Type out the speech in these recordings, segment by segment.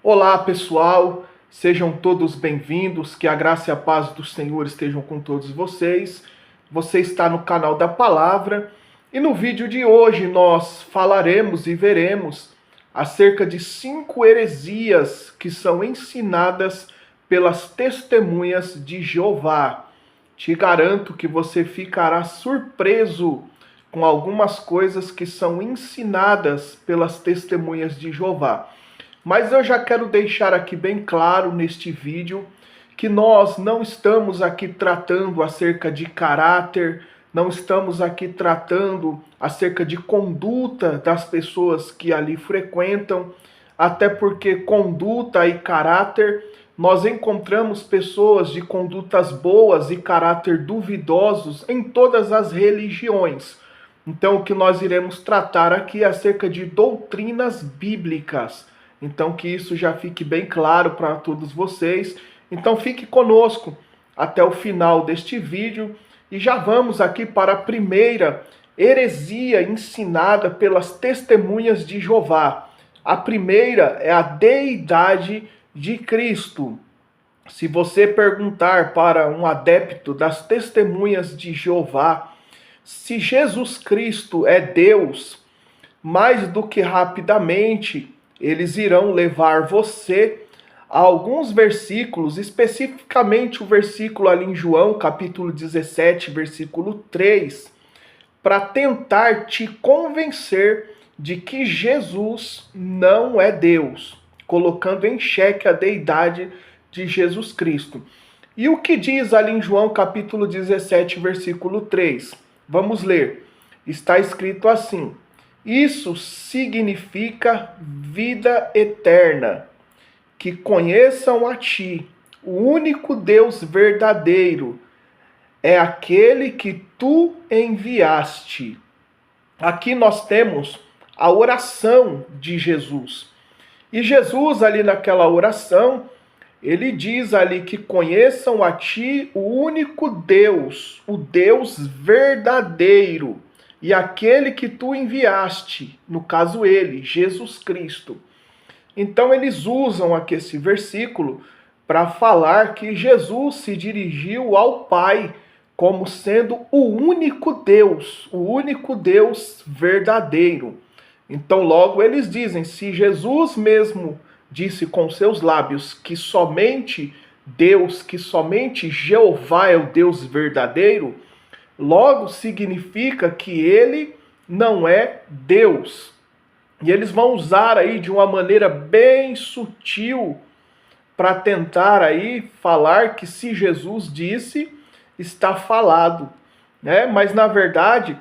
Olá, pessoal, sejam todos bem-vindos, que a graça e a paz do Senhor estejam com todos vocês. Você está no canal da Palavra e no vídeo de hoje nós falaremos e veremos acerca de 5 heresias que são ensinadas pelas testemunhas de Jeová. Te garanto que você ficará surpreso com algumas coisas que são ensinadas pelas testemunhas de Jeová. Mas eu já quero deixar aqui bem claro neste vídeo que nós não estamos aqui tratando acerca de caráter, não estamos aqui tratando acerca de conduta das pessoas que ali frequentam, até porque conduta e caráter, nós encontramos pessoas de condutas boas e caráter duvidosos em todas as religiões. Então, o que nós iremos tratar aqui é acerca de doutrinas bíblicas. Então, que isso já fique bem claro para todos vocês. Então, fique conosco até o final deste vídeo e já vamos aqui para a primeira heresia ensinada pelas testemunhas de Jeová. A primeira é a deidade de Cristo. Se você perguntar para um adepto das testemunhas de Jeová se Jesus Cristo é Deus, mais do que rapidamente eles irão levar você a alguns versículos, especificamente o versículo ali em João, capítulo 17, versículo 3, para tentar te convencer de que Jesus não é Deus, colocando em xeque a deidade de Jesus Cristo. E o que diz ali em João, capítulo 17, versículo 3? Vamos ler. Está escrito assim: isso significa vida eterna, que conheçam a ti, o único Deus verdadeiro, é aquele que tu enviaste. Aqui nós temos a oração de Jesus. E Jesus ali naquela oração, ele diz ali que conheçam a ti o único Deus, o Deus verdadeiro, e aquele que tu enviaste, no caso ele, Jesus Cristo. Então eles usam aqui esse versículo para falar que Jesus se dirigiu ao Pai como sendo o único Deus verdadeiro. Então logo eles dizem, se Jesus mesmo disse com seus lábios que somente Deus, que somente Jeová é o Deus verdadeiro, logo significa que ele não é Deus. E eles vão usar aí de uma maneira bem sutil para tentar aí falar que se Jesus disse, está falado, né? Mas na verdade,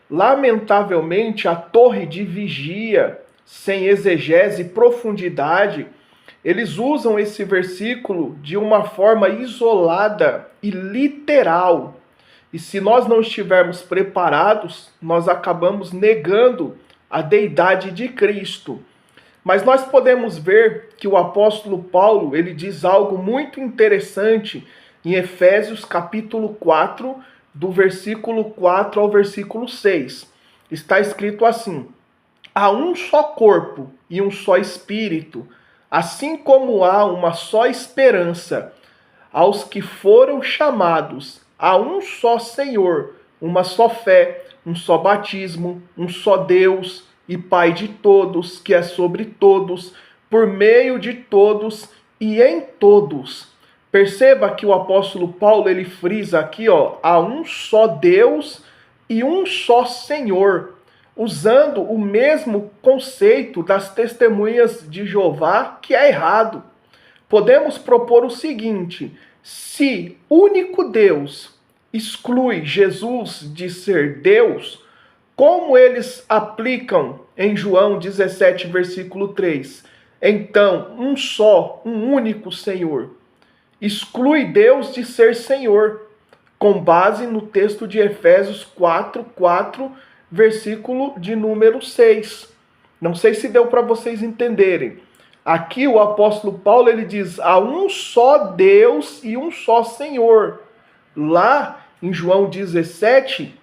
lamentavelmente, a torre de vigia, sem exegese e profundidade, eles usam esse versículo de uma forma isolada e literal. E se nós não estivermos preparados, nós acabamos negando a deidade de Cristo. Mas nós podemos ver que o apóstolo Paulo, ele diz algo muito interessante em Efésios capítulo 4, do versículo 4 ao versículo 6. Está escrito assim: há um só corpo e um só espírito, assim como há uma só esperança aos que foram chamados, há um só Senhor, uma só fé, um só batismo, um só Deus e Pai de todos, que é sobre todos, por meio de todos e em todos. Perceba que o apóstolo Paulo, ele frisa aqui, há um só Deus e um só Senhor, usando o mesmo conceito das testemunhas de Jeová, que é errado. Podemos propor o seguinte: se único Deus exclui Jesus de ser Deus, como eles aplicam em João 17, versículo 3? Então, um único Senhor, exclui Deus de ser Senhor, com base no texto de Efésios 4, versículo de número 6. Não sei se deu para vocês entenderem. Aqui o apóstolo Paulo, ele diz, há um só Deus e um só Senhor. Lá em João 17,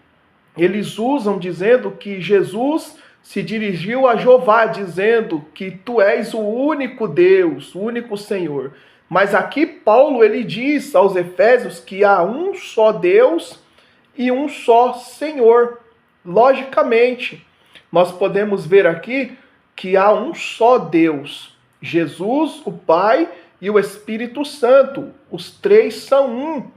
eles usam dizendo que Jesus se dirigiu a Jeová, dizendo que tu és o único Deus, o único Senhor. Mas aqui Paulo ele diz aos Efésios que há um só Deus e um só Senhor. Logicamente, nós podemos ver aqui que há um só Deus, Jesus, o Pai e o Espírito Santo. Os três são um.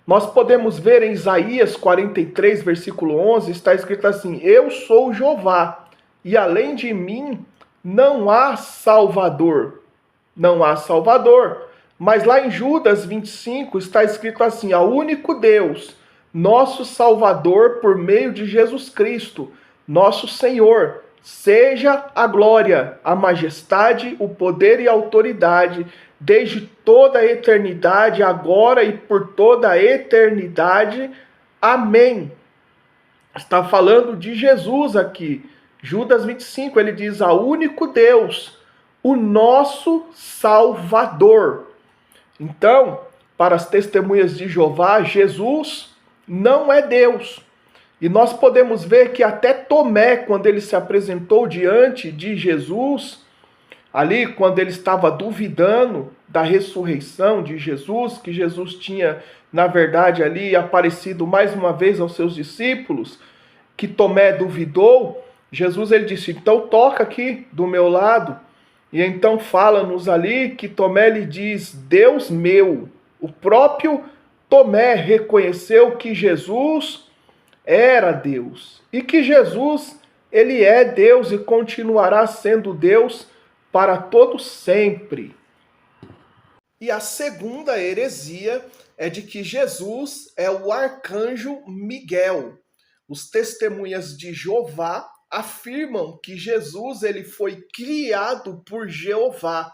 Nós podemos ver em Isaías 43, versículo 11, está escrito assim: Eu sou Jeová, e além de mim não há Salvador. Não há Salvador. Mas lá em Judas 25 está escrito assim: Ao único Deus, nosso Salvador, por meio de Jesus Cristo, nosso Senhor, seja a glória, a majestade, o poder e a autoridade, desde toda a eternidade, agora e por toda a eternidade. Amém. Está falando de Jesus aqui. Judas 25, ele diz: Ao único Deus, o nosso Salvador. Então, para as testemunhas de Jeová, Jesus não é Deus. E nós podemos ver que até Tomé, quando ele se apresentou diante de Jesus, ali quando ele estava duvidando da ressurreição de Jesus, que Jesus tinha, na verdade, ali aparecido mais uma vez aos seus discípulos, que Tomé duvidou, Jesus ele disse: então toca aqui do meu lado. E então fala-nos ali que Tomé lhe diz: Deus meu. O próprio Tomé reconheceu que Jesus era Deus. E que Jesus, ele é Deus e continuará sendo Deus para todo sempre. E a segunda heresia é de que Jesus é o arcanjo Miguel. Os testemunhas de Jeová afirmam que Jesus ele foi criado por Jeová,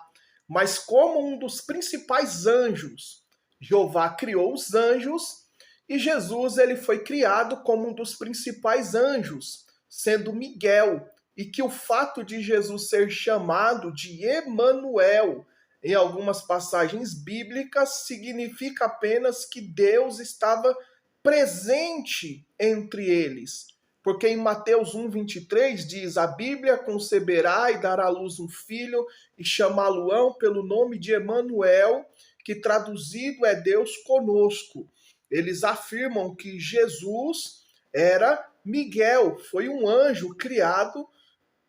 mas como um dos principais anjos. Jeová criou os anjos e Jesus ele foi criado como um dos principais anjos, sendo Miguel, e que o fato de Jesus ser chamado de Emanuel em algumas passagens bíblicas significa apenas que Deus estava presente entre eles. Porque em Mateus 1:23 diz: a Bíblia conceberá e dará à luz um filho e chamá-lo-ão pelo nome de Emanuel, que traduzido é Deus conosco. Eles afirmam que Jesus era Miguel, foi um anjo criado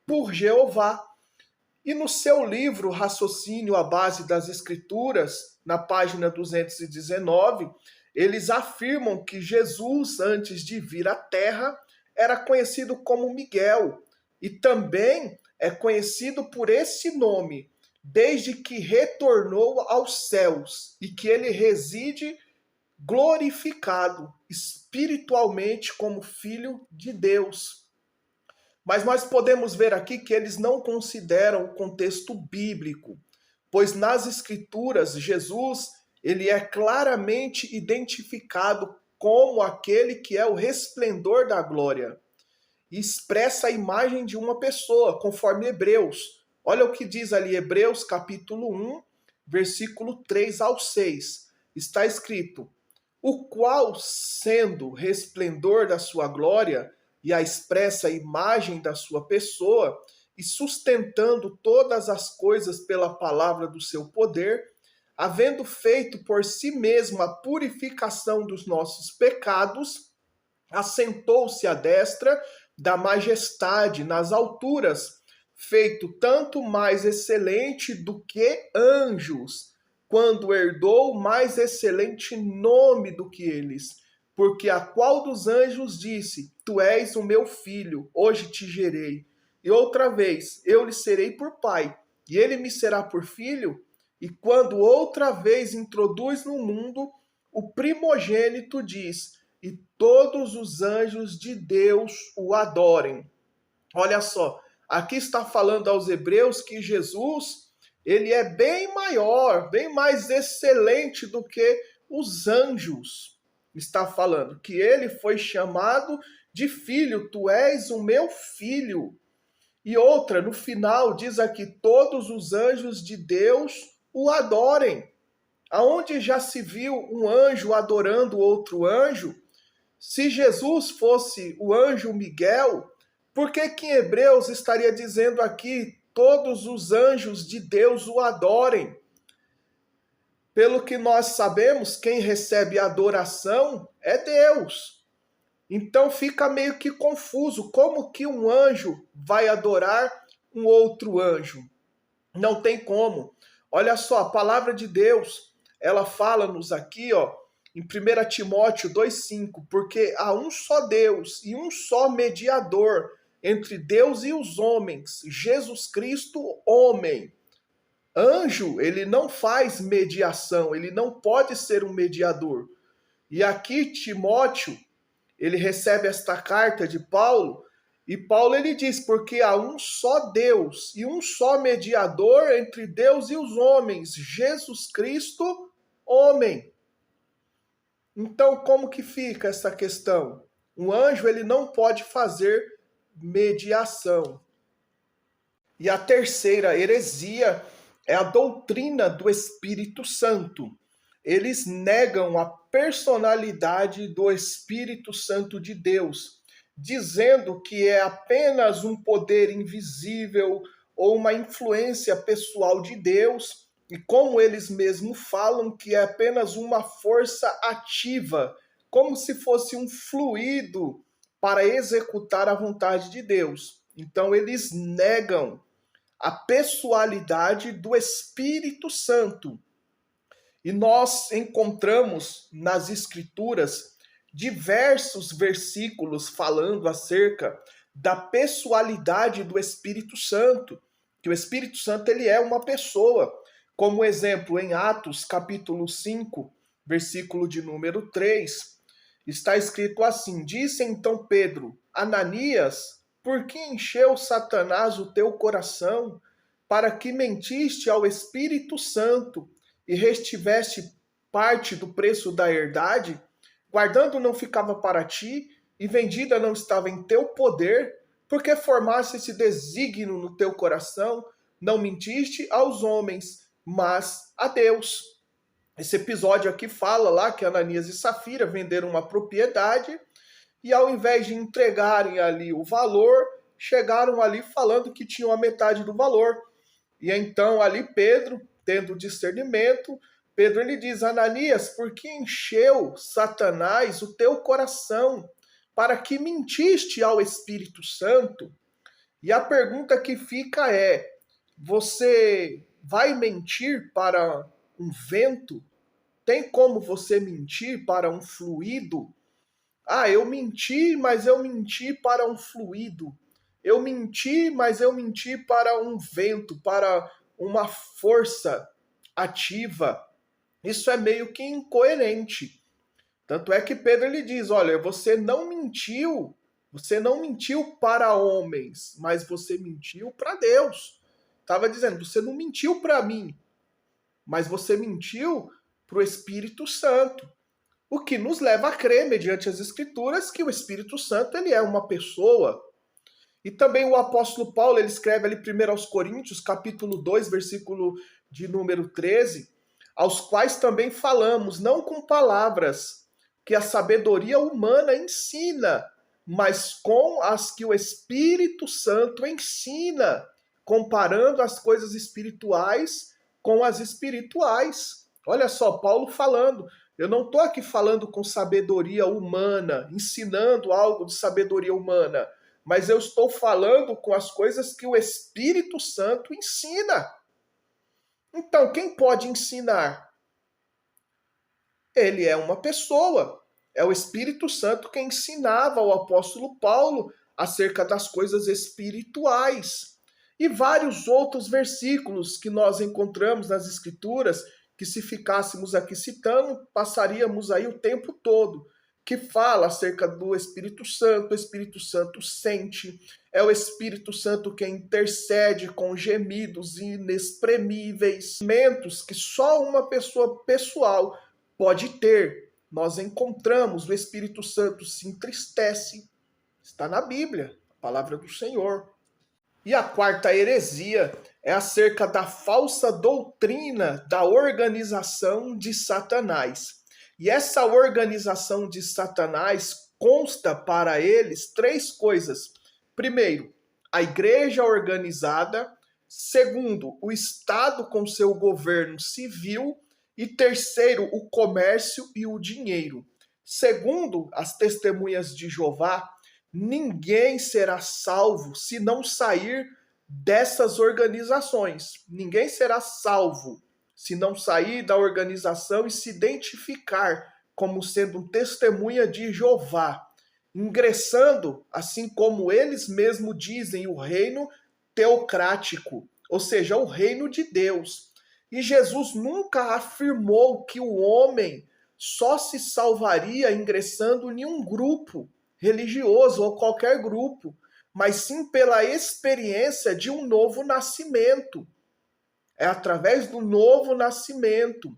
por Jeová. E no seu livro Raciocínio à Base das Escrituras, na página 219, eles afirmam que Jesus, antes de vir à Terra, era conhecido como Miguel, e também é conhecido por esse nome, desde que retornou aos céus, e que ele reside glorificado espiritualmente como Filho de Deus. Mas nós podemos ver aqui que eles não consideram o contexto bíblico, pois nas Escrituras Jesus ele é claramente identificado como aquele que é o resplendor da glória. E expressa a imagem de uma pessoa, conforme Hebreus. Olha o que diz ali, Hebreus capítulo 1, versículo 3 ao 6. Está escrito: o qual, sendo resplendor da sua glória e a expressa imagem da sua pessoa, e sustentando todas as coisas pela palavra do seu poder, havendo feito por si mesmo a purificação dos nossos pecados, assentou-se à destra da majestade nas alturas, feito tanto mais excelente do que anjos, quando herdou mais excelente nome do que eles. Porque a qual dos anjos disse: tu és o meu filho, hoje te gerei. E outra vez, eu lhe serei por pai, e ele me será por filho. E quando outra vez introduz no mundo, o primogênito diz: e todos os anjos de Deus o adorem. Olha só, aqui está falando aos hebreus que Jesus, ele é bem maior, bem mais excelente do que os anjos. Está falando que ele foi chamado de filho, tu és o meu filho. E outra, no final, diz aqui: todos os anjos de Deus o adorem. Aonde já se viu um anjo adorando outro anjo? Se Jesus fosse o anjo Miguel, Por que que em Hebreus estaria dizendo aqui todos os anjos de Deus o adorem? Pelo que nós sabemos, quem recebe adoração é Deus. Então fica meio que confuso. Como que um anjo vai adorar um outro anjo? Não tem como. Olha só, a palavra de Deus, ela fala-nos aqui, ó, em 1 Timóteo 2,5, porque há um só Deus e um só mediador entre Deus e os homens, Jesus Cristo, homem. Anjo, ele não faz mediação, ele não pode ser um mediador. E aqui Timóteo, ele recebe esta carta de Paulo, e Paulo ele diz, porque há um só Deus e um só mediador entre Deus e os homens, Jesus Cristo, homem. Então, como que fica essa questão? Um anjo, ele não pode fazer mediação. E a terceira heresia é a doutrina do Espírito Santo. Eles negam a personalidade do Espírito Santo de Deus, dizendo que é apenas um poder invisível ou uma influência pessoal de Deus, e como eles mesmos falam, que é apenas uma força ativa, como se fosse um fluido para executar a vontade de Deus. Então eles negam a pessoalidade do Espírito Santo. E nós encontramos nas Escrituras diversos versículos falando acerca da pessoalidade do Espírito Santo, que o Espírito Santo ele é uma pessoa. Como exemplo, em Atos capítulo 5, versículo de número 3, está escrito assim: Disse então Pedro, Ananias, por que encheu Satanás o teu coração, para que mentiste ao Espírito Santo e restiveste parte do preço da herdade? Guardando não ficava para ti, e vendida não estava em teu poder, porque formaste esse desígnio no teu coração, não mentiste aos homens, mas a Deus. Esse episódio aqui fala lá que Ananias e Safira venderam uma propriedade e ao invés de entregarem ali o valor, chegaram ali falando que tinham a metade do valor. E então ali Pedro, tendo discernimento, Pedro ele diz, Ananias, por que encheu Satanás o teu coração? Para que mentiste ao Espírito Santo? E a pergunta que fica é, você vai mentir para um vento? Tem como você mentir para um fluido? Ah, eu menti, mas eu menti para um fluido. Eu menti, mas eu menti para um vento, para uma força ativa. Isso é meio que incoerente. Tanto é que Pedro lhe diz, olha, você não mentiu para homens, mas você mentiu para Deus. Estava dizendo, você não mentiu para mim, mas você mentiu para o Espírito Santo. O que nos leva a crer, mediante as Escrituras, que o Espírito Santo ele é uma pessoa. E também o apóstolo Paulo, ele escreve ali 1 aos Coríntios, capítulo 2, versículo de número 13, aos quais também falamos, não com palavras que a sabedoria humana ensina, mas com as que o Espírito Santo ensina, comparando as coisas espirituais com as espirituais. Olha só, Paulo falando, eu não estou aqui falando com sabedoria humana, ensinando algo de sabedoria humana, mas eu estou falando com as coisas que o Espírito Santo ensina. Então, quem pode ensinar? Ele é uma pessoa. É o Espírito Santo quem ensinava ao apóstolo Paulo acerca das coisas espirituais. E vários outros versículos que nós encontramos nas Escrituras, que se ficássemos aqui citando, passaríamos aí o tempo todo, que fala acerca do Espírito Santo. O Espírito Santo sente, é o Espírito Santo quem intercede com gemidos inexprimíveis, sentimentos que só uma pessoa pessoal pode ter. Nós encontramos o Espírito Santo se entristece, está na Bíblia, a palavra do Senhor. E a quarta heresia é acerca da falsa doutrina da organização de Satanás. E essa organização de Satanás consta para eles três coisas. primeiro, a igreja organizada. Segundo, o Estado com seu governo civil. E terceiro, o comércio e o dinheiro. Segundo as testemunhas de Jeová, ninguém será salvo se não sair dessas organizações. Ninguém será salvo se não sair da organização e se identificar como sendo um testemunha de Jeová, ingressando, assim como eles mesmos dizem, o reino teocrático, ou seja, o reino de Deus. E Jesus nunca afirmou que o homem só se salvaria ingressando em um grupo religioso ou qualquer grupo, mas sim pela experiência de um novo nascimento. É através do novo nascimento.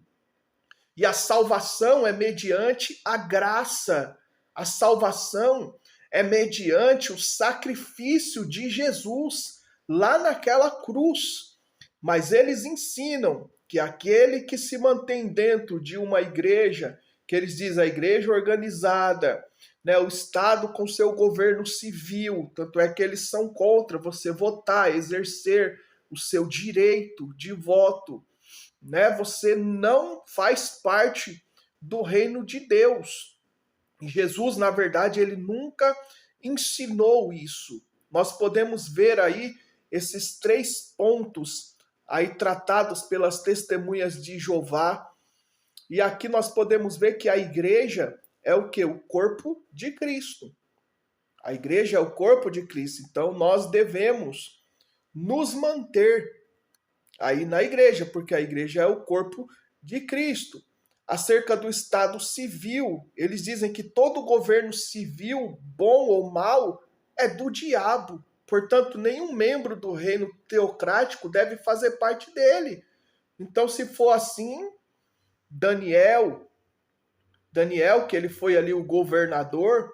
E a salvação é mediante a graça. A salvação é mediante o sacrifício de Jesus lá naquela cruz. Mas eles ensinam que aquele que se mantém dentro de uma igreja, que eles dizem a igreja organizada, né, o Estado com seu governo civil, tanto é que eles são contra você votar, exercer o seu direito de voto, né? Você não faz parte do reino de Deus. E Jesus, na verdade, ele nunca ensinou isso. Nós podemos ver aí esses 3 pontos aí tratados pelas testemunhas de Jeová. E aqui nós podemos ver que a igreja é o quê? O corpo de Cristo. A igreja é o corpo de Cristo. Então nós devemos nos manter aí na igreja, porque a igreja é o corpo de Cristo. Acerca do Estado civil, eles dizem que todo governo civil, bom ou mau, é do diabo. Portanto, nenhum membro do reino teocrático deve fazer parte dele. Então, se for assim, Daniel, que ele foi ali o governador,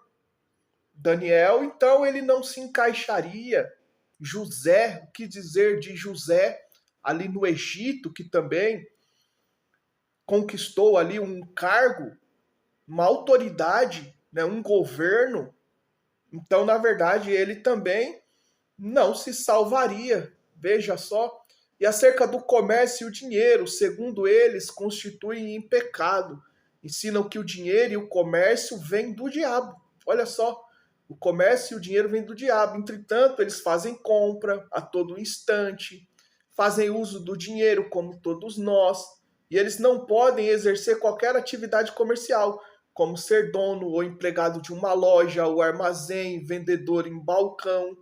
Daniel, então ele não se encaixaria. José, o que dizer de José, ali no Egito, que também conquistou ali um cargo, uma autoridade, né, um governo. Então, na verdade, ele também não se salvaria. Veja só. E acerca do comércio e o dinheiro, segundo eles, constituem em pecado. Ensinam que o dinheiro e o comércio vêm do diabo. Olha só, o comércio e o dinheiro vêm do diabo. Entretanto, eles fazem compra a todo instante, fazem uso do dinheiro como todos nós, e eles não podem exercer qualquer atividade comercial, como ser dono ou empregado de uma loja ou armazém, vendedor em balcão.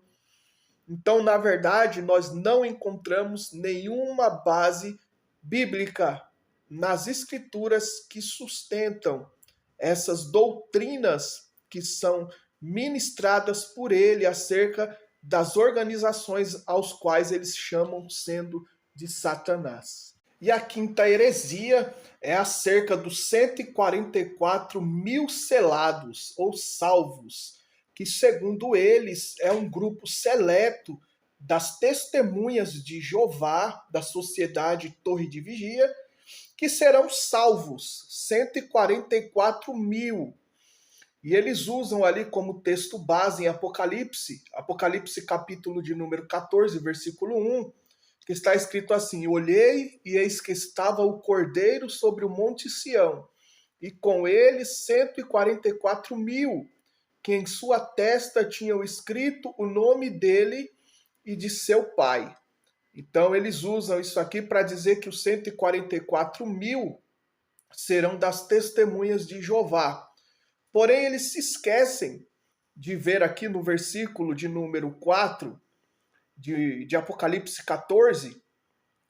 Então, na verdade, nós não encontramos nenhuma base bíblica nas escrituras que sustentam essas doutrinas que são ministradas por ele acerca das organizações aos quais eles chamam sendo de Satanás. E a quinta heresia é acerca dos 144 mil selados ou salvos, que, segundo eles, é um grupo seleto das testemunhas de Jeová, da sociedade Torre de Vigia, que serão salvos, 144 mil. E eles usam ali como texto base em Apocalipse, Apocalipse capítulo de número 14, versículo 1, que está escrito assim: olhei e eis que estava o Cordeiro sobre o monte Sião, e com ele 144 mil, que em sua testa tinham escrito o nome dele e de seu pai. Então eles usam isso aqui para dizer que os 144 mil serão das testemunhas de Jeová. Porém, eles se esquecem de ver aqui no versículo de número 4 de Apocalipse 14,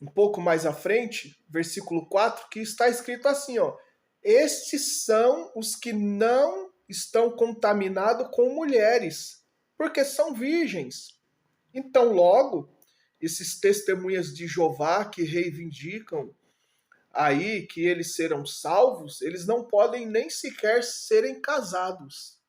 um pouco mais à frente, versículo 4, que está escrito assim, ó: estes são os que não estão contaminados com mulheres, porque são virgens. Então, logo, esses testemunhas de Jeová que reivindicam aí que eles serão salvos, eles não podem nem sequer serem casados.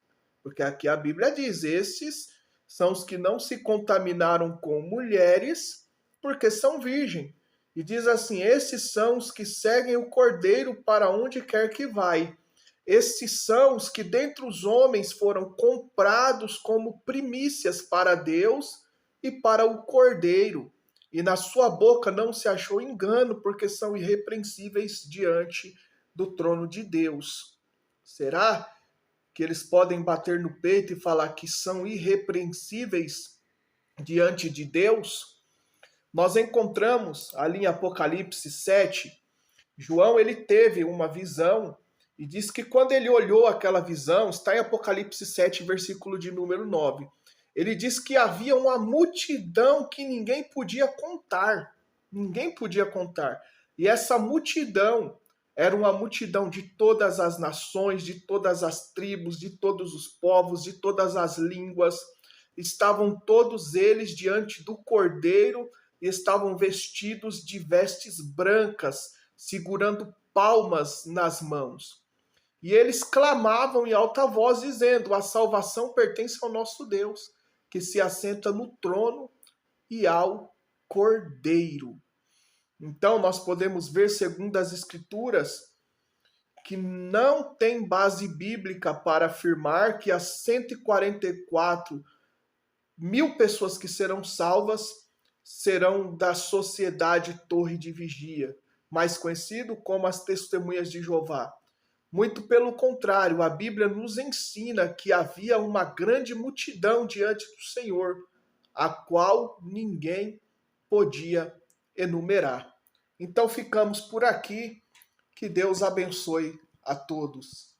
Porque aqui a Bíblia diz: esses são os que não se contaminaram com mulheres, porque são virgem. E diz assim: esses são os que seguem o Cordeiro para onde quer que vai. esses são os que dentre os homens foram comprados como primícias para Deus e para o Cordeiro. E na sua boca não se achou engano, porque são irrepreensíveis diante do trono de Deus. Será que eles podem bater no peito e falar que são irrepreensíveis diante de Deus? Nós encontramos ali em Apocalipse 7, João ele teve uma visão e diz que quando ele olhou aquela visão, está em Apocalipse 7, versículo de número 9, ele diz que havia uma multidão que ninguém podia contar. Ninguém podia contar. E essa multidão era uma multidão de todas as nações, de todas as tribos, de todos os povos, de todas as línguas. Estavam todos eles diante do Cordeiro e estavam vestidos de vestes brancas, segurando palmas nas mãos. E eles clamavam em alta voz, dizendo: a salvação pertence ao nosso Deus, que se assenta no trono, e ao Cordeiro. Então nós podemos ver, segundo as Escrituras, que não tem base bíblica para afirmar que as 144 mil pessoas que serão salvas serão da sociedade Torre de Vigia, mais conhecido como as Testemunhas de Jeová. Muito pelo contrário, a Bíblia nos ensina que havia uma grande multidão diante do Senhor, a qual ninguém podia enumerar. Então ficamos por aqui. Que Deus abençoe a todos.